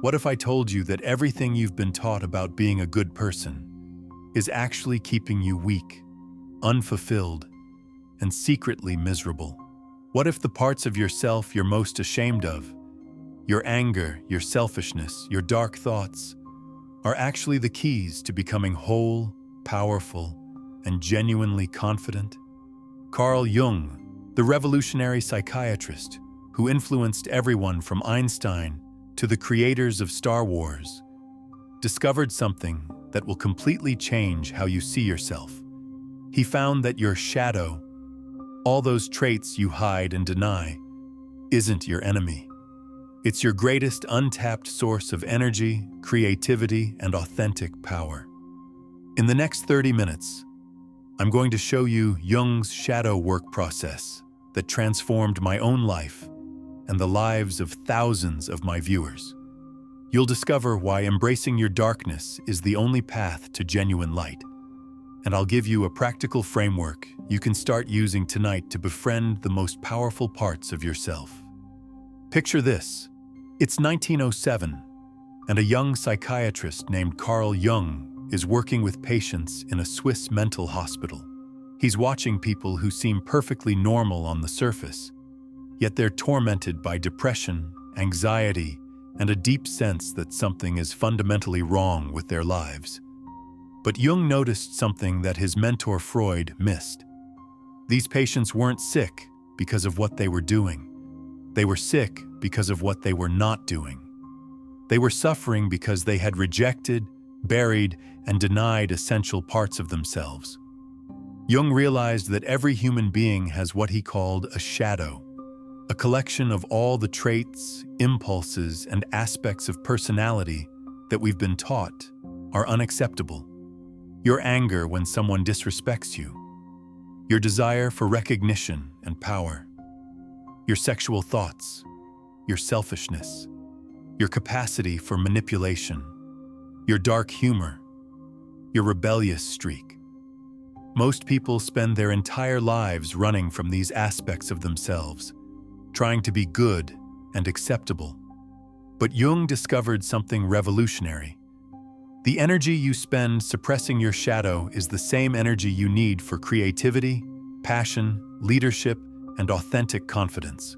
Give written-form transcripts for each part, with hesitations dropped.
What if I told you that everything you've been taught about being a good person is actually keeping you weak, unfulfilled, and secretly miserable? What if the parts of yourself you're most ashamed of, your anger, your selfishness, your dark thoughts, are actually the keys to becoming whole, powerful, and genuinely confident? Carl Jung, the revolutionary psychiatrist who influenced everyone from Einstein to the creators of Star Wars, discovered something that will completely change how you see yourself. He found that your shadow, all those traits you hide and deny, isn't your enemy. It's your greatest untapped source of energy, creativity, and authentic power. In the next 30 minutes, I'm going to show you Jung's shadow work process that transformed my own life and the lives of thousands of my viewers. You'll discover why embracing your darkness is the only path to genuine light. And I'll give you a practical framework you can start using tonight to befriend the most powerful parts of yourself. Picture this. It's 1907, and a young psychiatrist named Carl Jung is working with patients in a Swiss mental hospital. He's watching people who seem perfectly normal on the surface, yet they're tormented by depression, anxiety, and a deep sense that something is fundamentally wrong with their lives. But Jung noticed something that his mentor Freud missed. These patients weren't sick because of what they were doing. They were sick because of what they were not doing. They were suffering because they had rejected, buried, and denied essential parts of themselves. Jung realized that every human being has what he called a shadow, a collection of all the traits, impulses, and aspects of personality that we've been taught are unacceptable. Your anger when someone disrespects you, your desire for recognition and power, your sexual thoughts, your selfishness, your capacity for manipulation, your dark humor, your rebellious streak. Most people spend their entire lives running from these aspects of themselves, trying to be good and acceptable. But Jung discovered something revolutionary. The energy you spend suppressing your shadow is the same energy you need for creativity, passion, leadership, and authentic confidence.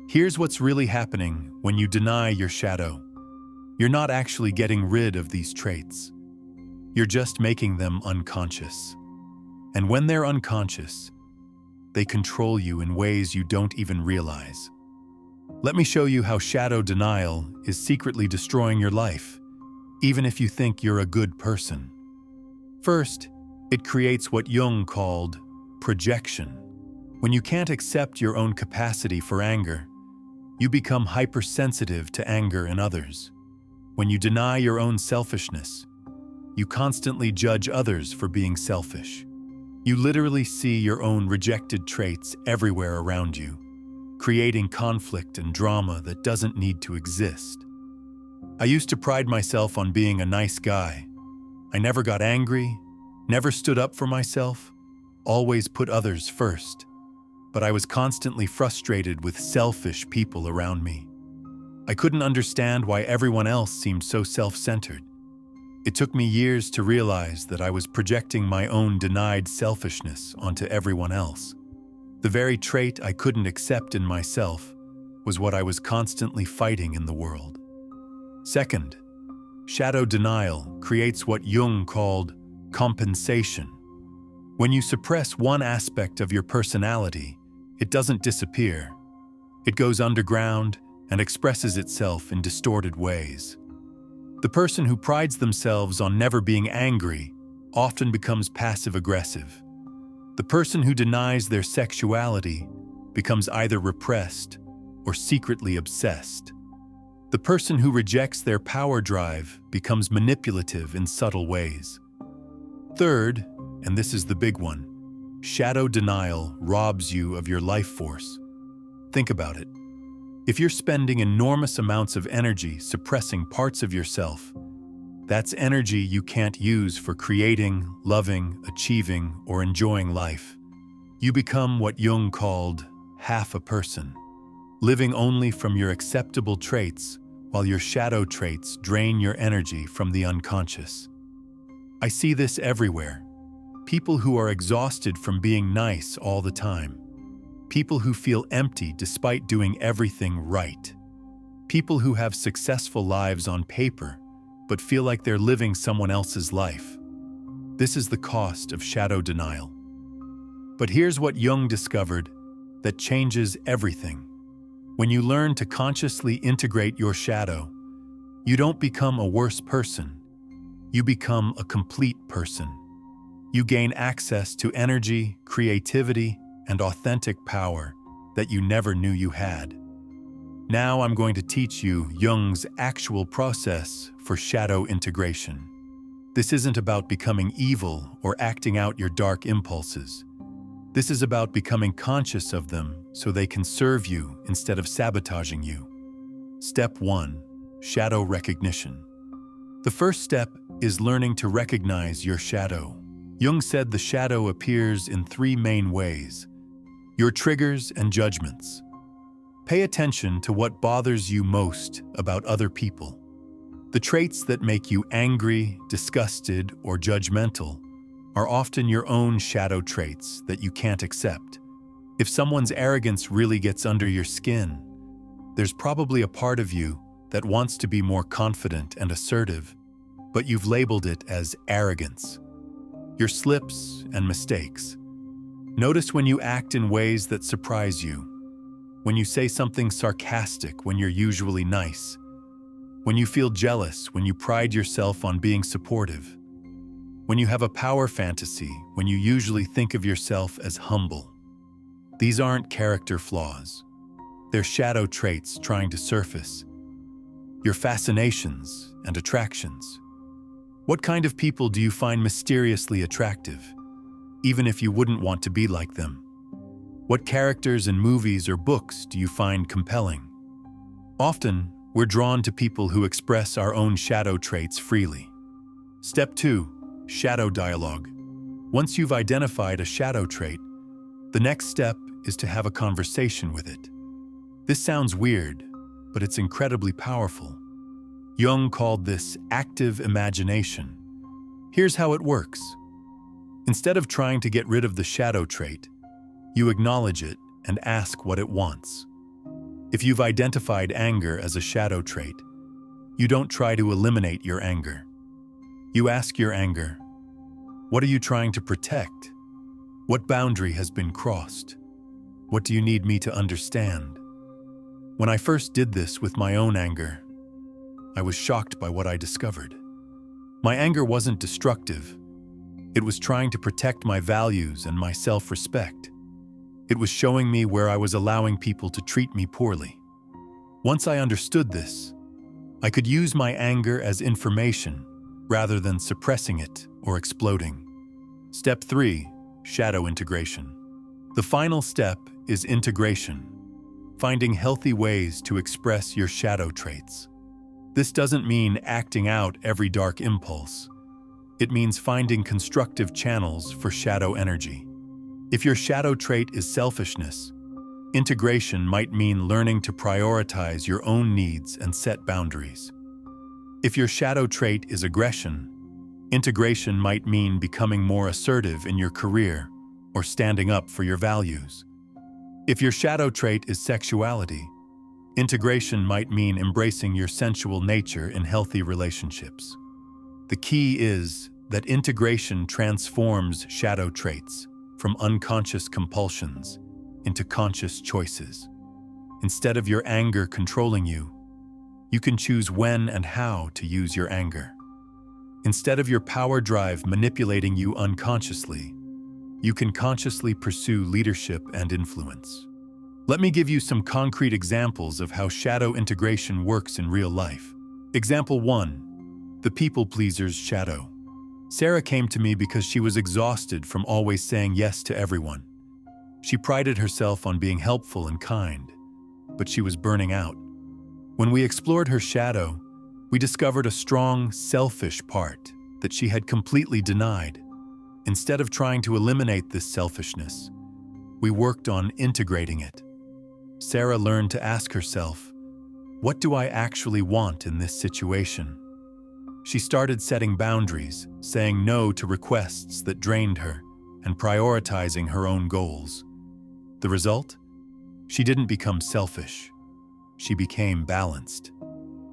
Here's what's really happening when you deny your shadow. You're not actually getting rid of these traits. You're just making them unconscious. And when they're unconscious, they control you in ways you don't even realize. Let me show you how shadow denial is secretly destroying your life, even if you think you're a good person. First, it creates what Jung called projection. When you can't accept your own capacity for anger, you become hypersensitive to anger in others. When you deny your own selfishness, you constantly judge others for being selfish. You literally see your own rejected traits everywhere around you, creating conflict and drama that doesn't need to exist. I used to pride myself on being a nice guy. I never got angry, never stood up for myself, always put others first. But I was constantly frustrated with selfish people around me. I couldn't understand why everyone else seemed so self-centered. It took me years to realize that I was projecting my own denied selfishness onto everyone else. The very trait I couldn't accept in myself was what I was constantly fighting in the world. Second, shadow denial creates what Jung called compensation. When you suppress one aspect of your personality, it doesn't disappear. It goes underground and expresses itself in distorted ways. The person who prides themselves on never being angry often becomes passive-aggressive. The person who denies their sexuality becomes either repressed or secretly obsessed. The person who rejects their power drive becomes manipulative in subtle ways. Third, and this is the big one, shadow denial robs you of your life force. Think about it. If you're spending enormous amounts of energy suppressing parts of yourself, that's energy you can't use for creating, loving, achieving, or enjoying life. You become what Jung called half a person, living only from your acceptable traits while your shadow traits drain your energy from the unconscious. I see this everywhere. People who are exhausted from being nice all the time. People who feel empty despite doing everything right. People who have successful lives on paper, but feel like they're living someone else's life. This is the cost of shadow denial. But here's what Jung discovered that changes everything. When you learn to consciously integrate your shadow, you don't become a worse person. You become a complete person. You gain access to energy, creativity, and authentic power that you never knew you had. Now I'm going to teach you Jung's actual process for shadow integration. This isn't about becoming evil or acting out your dark impulses. This is about becoming conscious of them so they can serve you instead of sabotaging you. Step 1. Shadow recognition. The first step is learning to recognize your shadow. Jung said the shadow appears in 3 main ways: your triggers and judgments. Pay attention to what bothers you most about other people. The traits that make you angry, disgusted, or judgmental are often your own shadow traits that you can't accept. If someone's arrogance really gets under your skin, there's probably a part of you that wants to be more confident and assertive, but you've labeled it as arrogance. Your slips and mistakes. Notice when you act in ways that surprise you. When you say something sarcastic when you're usually nice. When you feel jealous when you pride yourself on being supportive. When you have a power fantasy when you usually think of yourself as humble. These aren't character flaws. They're shadow traits trying to surface. Your fascinations and attractions. What kind of people do you find mysteriously attractive, even if you wouldn't want to be like them? What characters in movies or books do you find compelling? Often, we're drawn to people who express our own shadow traits freely. Step 2. Shadow dialogue. Once you've identified a shadow trait, the next step is to have a conversation with it. This sounds weird, but it's incredibly powerful. Jung called this active imagination. Here's how it works. Instead of trying to get rid of the shadow trait, you acknowledge it and ask what it wants. If you've identified anger as a shadow trait, you don't try to eliminate your anger. You ask your anger, what are you trying to protect? What boundary has been crossed? What do you need me to understand? When I first did this with my own anger, I was shocked by what I discovered. My anger wasn't destructive. It was trying to protect my values and my self-respect. It was showing me where I was allowing people to treat me poorly. Once I understood this, I could use my anger as information rather than suppressing it or exploding. Step 3. Shadow integration. The final step is integration, finding healthy ways to express your shadow traits. This doesn't mean acting out every dark impulse. It means finding constructive channels for shadow energy. If your shadow trait is selfishness, integration might mean learning to prioritize your own needs and set boundaries. If your shadow trait is aggression, integration might mean becoming more assertive in your career or standing up for your values. If your shadow trait is sexuality, integration might mean embracing your sensual nature in healthy relationships. The key is that integration transforms shadow traits from unconscious compulsions into conscious choices. Instead of your anger controlling you, you can choose when and how to use your anger. Instead of your power drive manipulating you unconsciously, you can consciously pursue leadership and influence. Let me give you some concrete examples of how shadow integration works in real life. Example 1. The people pleaser's shadow. Sarah came to me because she was exhausted from always saying yes to everyone. She prided herself on being helpful and kind, but she was burning out. When we explored her shadow, we discovered a strong, selfish part that she had completely denied. Instead of trying to eliminate this selfishness, we worked on integrating it. Sarah learned to ask herself, What do I actually want in this situation? She started setting boundaries, saying no to requests that drained her, and prioritizing her own goals. The result? She didn't become selfish. She became balanced.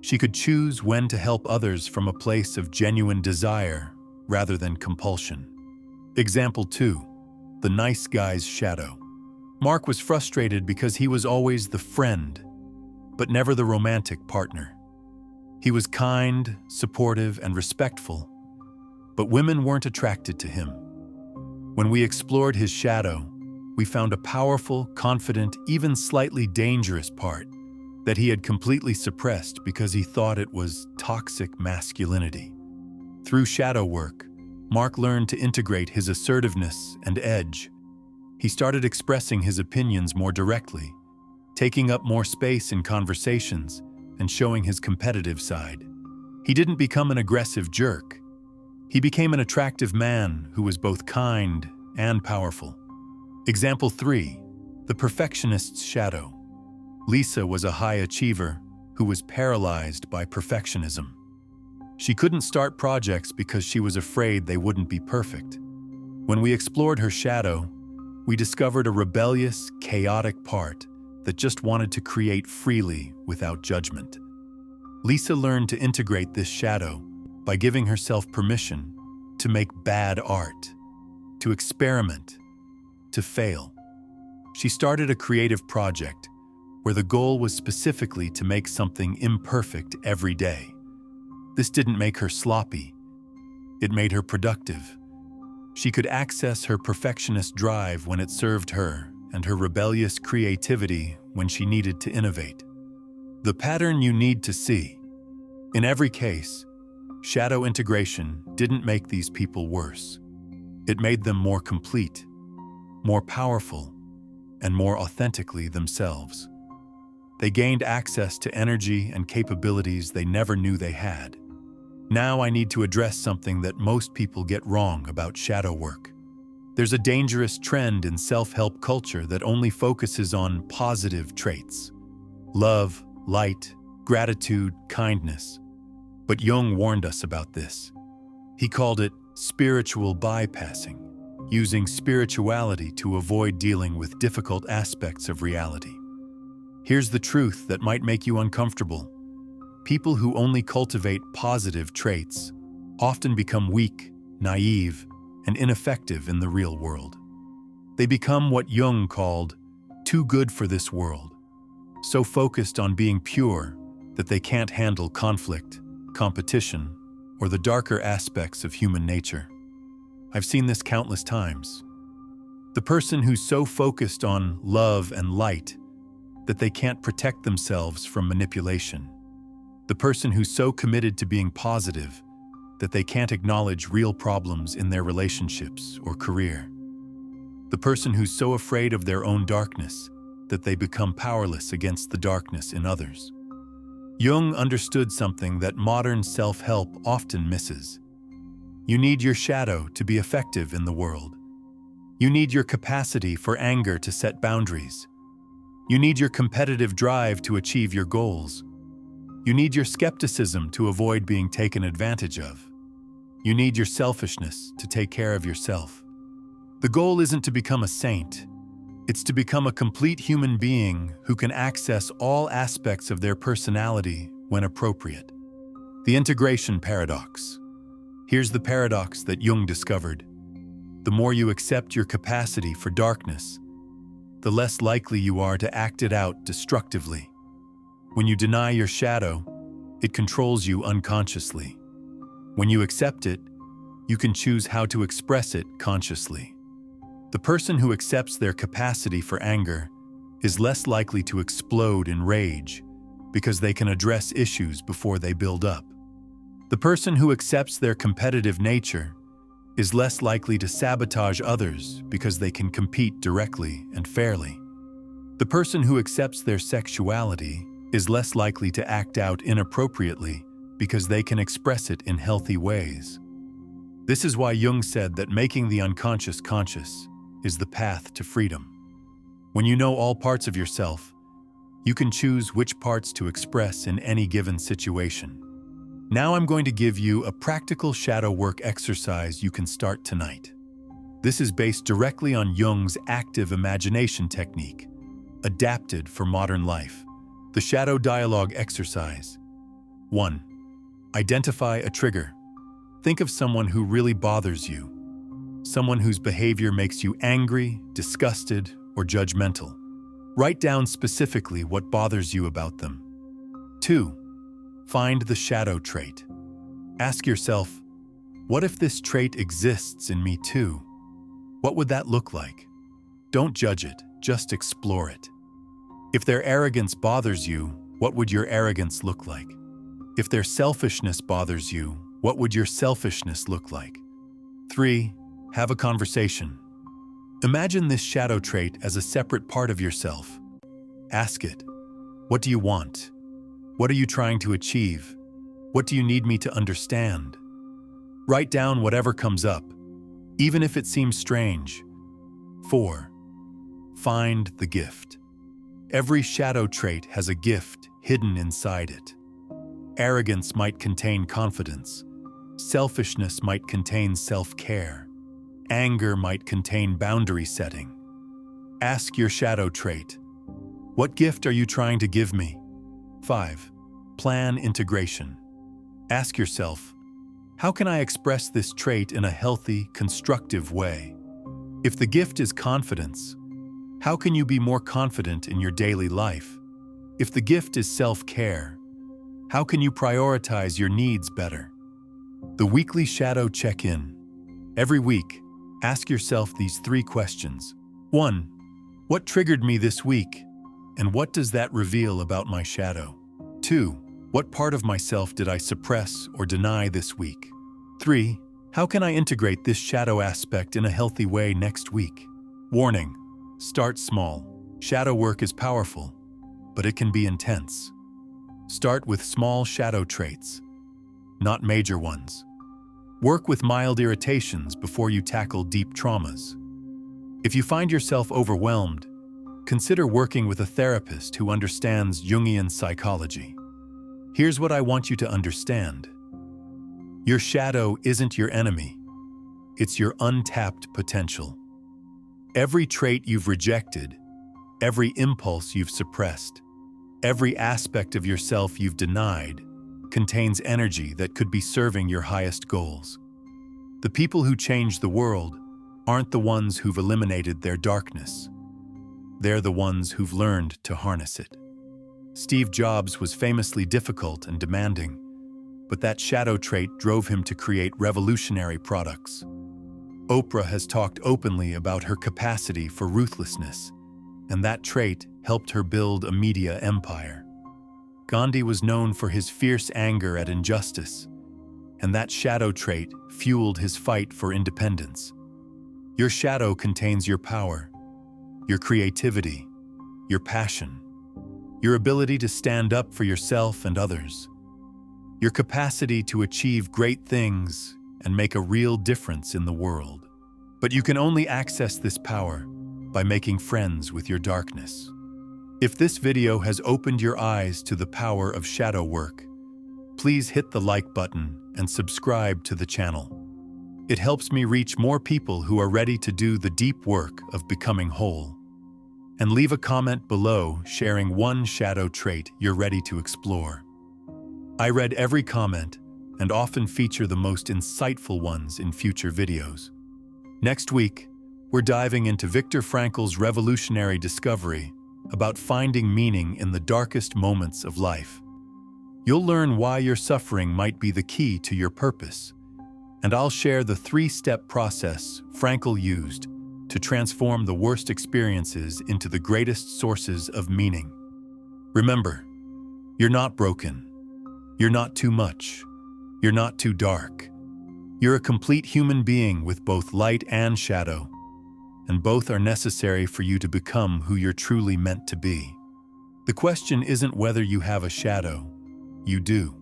She could choose when to help others from a place of genuine desire rather than compulsion. Example 2. The nice guy's shadow. Mark was frustrated because he was always the friend, but never the romantic partner. He was kind, supportive, and respectful, but women weren't attracted to him. When we explored his shadow, we found a powerful, confident, even slightly dangerous part that he had completely suppressed because he thought it was toxic masculinity. Through shadow work, Mark learned to integrate his assertiveness and edge. He started expressing his opinions more directly, taking up more space in conversations, and showing his competitive side. He didn't become an aggressive jerk. He became an attractive man who was both kind and powerful. Example 3. The perfectionist's shadow. Lisa was a high achiever who was paralyzed by perfectionism. She couldn't start projects because she was afraid they wouldn't be perfect. When we explored her shadow, we discovered a rebellious, chaotic part that just wanted to create freely without judgment. Lisa learned to integrate this shadow by giving herself permission to make bad art, to experiment, to fail. She started a creative project where the goal was specifically to make something imperfect every day. This didn't make her sloppy. It made her productive. She could access her perfectionist drive when it served her and her rebellious creativity when she needed to innovate. The pattern you need to see. In every case, shadow integration didn't make these people worse. It made them more complete, more powerful, and more authentically themselves. They gained access to energy and capabilities they never knew they had. Now I need to address something that most people get wrong about shadow work. There's a dangerous trend in self-help culture that only focuses on positive traits: love, light, gratitude, kindness. But Jung warned us about this. He called it spiritual bypassing, using spirituality to avoid dealing with difficult aspects of reality. Here's the truth that might make you uncomfortable. People who only cultivate positive traits often become weak, naive, and ineffective in the real world. They become what Jung called too good for this world, so focused on being pure that they can't handle conflict, competition, or the darker aspects of human nature. I've seen this countless times. The person who's so focused on love and light that they can't protect themselves from manipulation. The person who's so committed to being positive that they can't acknowledge real problems in their relationships or career. The person who's so afraid of their own darkness that they become powerless against the darkness in others. Jung understood something that modern self-help often misses. You need your shadow to be effective in the world. You need your capacity for anger to set boundaries. You need your competitive drive to achieve your goals. You need your skepticism to avoid being taken advantage of. You need your selfishness to take care of yourself. The goal isn't to become a saint. It's to become a complete human being who can access all aspects of their personality when appropriate. The integration paradox. Here's the paradox that Jung discovered. The more you accept your capacity for darkness, the less likely you are to act it out destructively. When you deny your shadow, it controls you unconsciously. When you accept it, you can choose how to express it consciously. The person who accepts their capacity for anger is less likely to explode in rage because they can address issues before they build up. The person who accepts their competitive nature is less likely to sabotage others because they can compete directly and fairly. The person who accepts their sexuality is less likely to act out inappropriately because they can express it in healthy ways. This is why Jung said that making the unconscious conscious is the path to freedom. When you know all parts of yourself, You can choose which parts to express in any given situation. Now I'm going to give you a practical shadow work exercise you can start tonight. This is based directly on Jung's active imagination technique, adapted for modern life. The shadow dialogue exercise. 1. Identify a trigger. Think of someone who really bothers you. Someone whose behavior makes you angry, disgusted, or judgmental. Write down specifically what bothers you about them. 2. Find the shadow trait. Ask yourself, what if this trait exists in me too? What would that look like? Don't judge it, just explore it. If their arrogance bothers you, what would your arrogance look like? If their selfishness bothers you, what would your selfishness look like? 3. Have a conversation. Imagine this shadow trait as a separate part of yourself. Ask it, what do you want? What are you trying to achieve? What do you need me to understand? Write down whatever comes up, even if it seems strange. 4. Find the gift. Every shadow trait has a gift hidden inside it. Arrogance might contain confidence. Selfishness might contain self-care. Anger might contain boundary setting. Ask your shadow trait, what gift are you trying to give me? 5. Plan integration. Ask yourself, how can I express this trait in a healthy, constructive way? If the gift is confidence, how can you be more confident in your daily life? If the gift is self-care, how can you prioritize your needs better? The weekly shadow check-in. Every week, ask yourself these 3 questions. 1. What triggered me this week, and what does that reveal about my shadow? 2. What part of myself did I suppress or deny this week? 3. How can I integrate this shadow aspect in a healthy way next week? Warning: start small. Shadow work is powerful, but it can be intense. Start with small shadow traits, not major ones. Work with mild irritations before you tackle deep traumas. If you find yourself overwhelmed, consider working with a therapist who understands Jungian psychology. Here's what I want you to understand. Your shadow isn't your enemy. It's your untapped potential. Every trait you've rejected, every impulse you've suppressed, every aspect of yourself you've denied contains energy that could be serving your highest goals. The people who change the world aren't the ones who've eliminated their darkness. They're the ones who've learned to harness it. Steve Jobs was famously difficult and demanding, but that shadow trait drove him to create revolutionary products. Oprah has talked openly about her capacity for ruthlessness, and that trait helped her build a media empire. Gandhi was known for his fierce anger at injustice, and that shadow trait fueled his fight for independence. Your shadow contains your power, your creativity, your passion, your ability to stand up for yourself and others, your capacity to achieve great things and make a real difference in the world. But you can only access this power by making friends with your darkness. If this video has opened your eyes to the power of shadow work, please hit the like button and subscribe to the channel. It helps me reach more people who are ready to do the deep work of becoming whole. And leave a comment below sharing one shadow trait you're ready to explore. I read every comment and often feature the most insightful ones in future videos. Next week, we're diving into Viktor Frankl's revolutionary discovery about finding meaning in the darkest moments of life. You'll learn why your suffering might be the key to your purpose, and I'll share the 3-step process Frankl used to transform the worst experiences into the greatest sources of meaning. Remember, you're not broken. You're not too much. You're not too dark. You're a complete human being with both light and shadow, and both are necessary for you to become who you're truly meant to be. The question isn't whether you have a shadow. You do.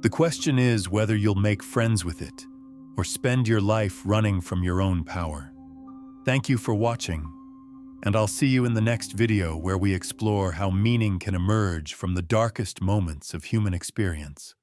The question is whether you'll make friends with it or spend your life running from your own power. Thank you for watching. And I'll see you in the next video where we explore how meaning can emerge from the darkest moments of human experience.